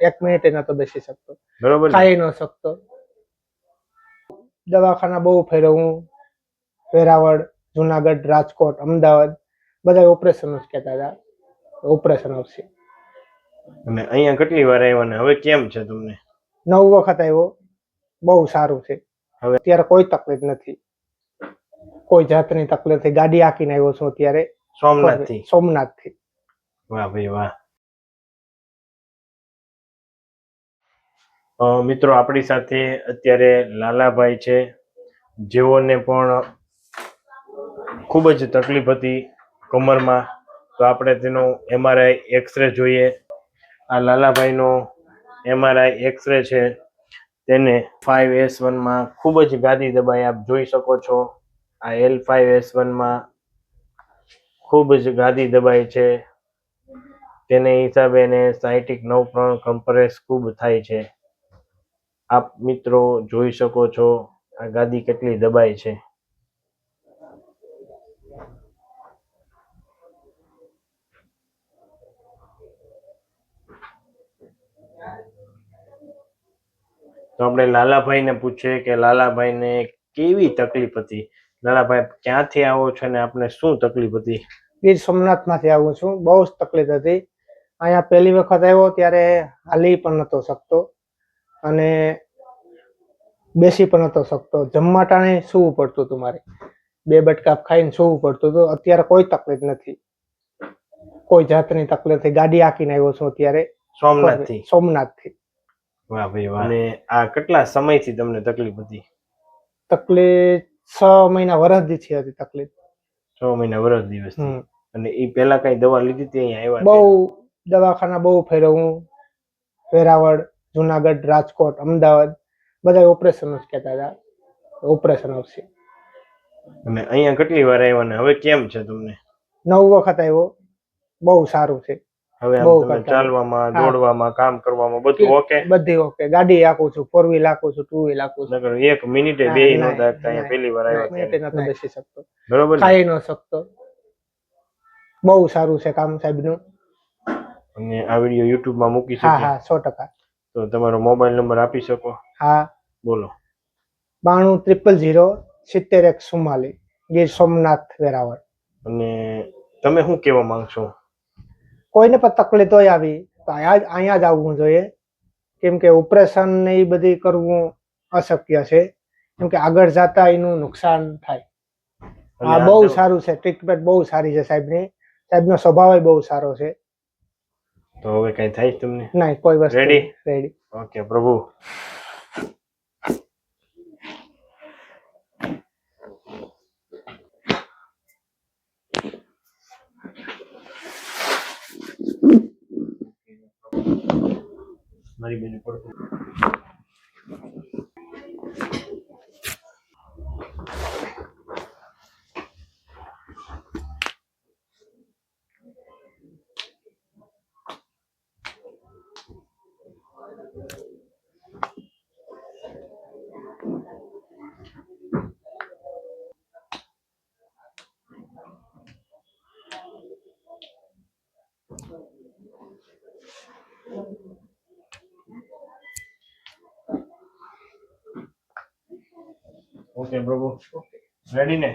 1 મિનિટે નતો બેસી શકતો, બરોબર. ખાઈ ન શકતો. દવાખાના બહુ ફર્યો હું, વેરાવળ, જુનાગઢ, રાજકોટ, અમદાવાદ, બધા ઓપરેશન જ કહેતા હતા, ઓપરેશન આવશે. અને અહીંયા કેટલી વાર આવ્યા ને હવે કેમ છે તમને? 9 વખત આવ્યો, બહુ સારું છે. હવે અત્યારે કોઈ તકલીફ નથી, કોઈ જાતની તકલીફ નથી. ગાડી હાંકીને આવ્યો છું અત્યારે સોમનાથથી. વાહ ભાઈ વાહ. મિત્રો આપણી સાથે અત્યારે લાલાભાઈ છે, જેઓને પણ ખૂબ જ તકલીફ હતી કમરમાં. તો આપણે તેનો MRI એક્સરે જોઈએ. આ લાલાભાઈનો MRI એક્સરે છે, તેને 5S1માં ખૂબ જ ગાદી દબાઈ આપ જોઈ શકો છો. આ L5S1માં ખૂબ જ ગાદી દબાઈ છે, તેને હિસાબે એને સાયટિક નવ પણ કમ્પ્રેસ ખૂબ થાય છે. આપ મિત્રો જોઈ શકો છો આ ગાદી કેટલી દબાઈ છે. તો આપણે લાલાભાઈને પૂછીએ કે લાલાભાઈને કેવી તકલીફ હતી. લાલાભાઈ ક્યાંથી આવો છો ને આપને શું તકલીફ હતી? ગીર સોમનાથમાંથી આવું છું. બહુ જ તકલીફ હતી. અહીંયા પહેલી વખત આવ્યો ત્યારે હાલી પણ નતો શકતો અને બેસી પણ નતો શકતો. જમવા ટાણે સૂવું પડતું હતું, મારે 2 બટકા ખાઈને સૂવું પડતું હતું. અત્યારે કોઈ તકલીફ નથી, કોઈ જાતની તકલીફ નથી. ગાડી હાંકીને આવ્યો છું અત્યારે સોમનાથથી. વાહ ભાઈ વાહ. અને આ કેટલા સમયથી તમને તકલીફ હતી? તકલીફ 6 મહિના વર્ષથી હતી તકલીફ. 6 મહિના વર્ષ દિવસથી. અને એ પહેલા કઈ દવા લીધી હતી અહીંયા આવ્યા? બહુ દવાખાના બહુ ફર્યો હું, વેરાવળ, જુનાગઢ, રાજકોટ, અમદાવાદ, બધા ઓપરેશન જ કહેતા હતા, ઓપરેશન આવશે. અને અહીંયા કેટલી વાર આવ્યા ને હવે કેમ છે તમને? 9 વખત આવ્યો, બહુ સારું છે. હવે તમે ચાલવામાં, દોડવામાં, કામ કરવામાં બધું ઓકે? બધી ઓકે. ગાડી હાંકું છું, 4 વ્હીલ હાંકું છું, 2 વ્હીલ હાંકું છું. 1 મિનિટે બેહી નતા શકતા અહીંયા પહેલી વાર આવ્યા મિનિટે નતો બેસી શકતો, બરોબર, ખાઈ ન શકતો. બહુ સારું છે કામ સાહેબનું. અને આ વિડિયો YouTube માં મૂકી શકો? હા 100%. તો તમારો મોબાઈલ નંબર આપી શકો? હા બોલો. 9200070144, ગીર સોમનાથ, વેરાવળ. અને તમે શું કહેવા માંગશો? કોઈને પણ તકલીફ હોય આવી તો અહીંયા જ આવવું જોઈએ, કેમ કે ઓપરેશન ને એ બધી કરવું અશક્ય છે, કેમ કે આગળ જતા એનું નુકસાન થાય. આ બહુ સારું છે, ટ્રીટમેન્ટ બહુ સારી છે સાહેબની. સાહેબનો સ્વભાવ બહુ સારો છે. તો હવે કઈ થાય તમને? નહીં, કોઈ વસ્તુ. રેડી. ઓકે પ્રભુ. મારી બેન પડતું. ઓકે પ્રભુ, રેડી ને?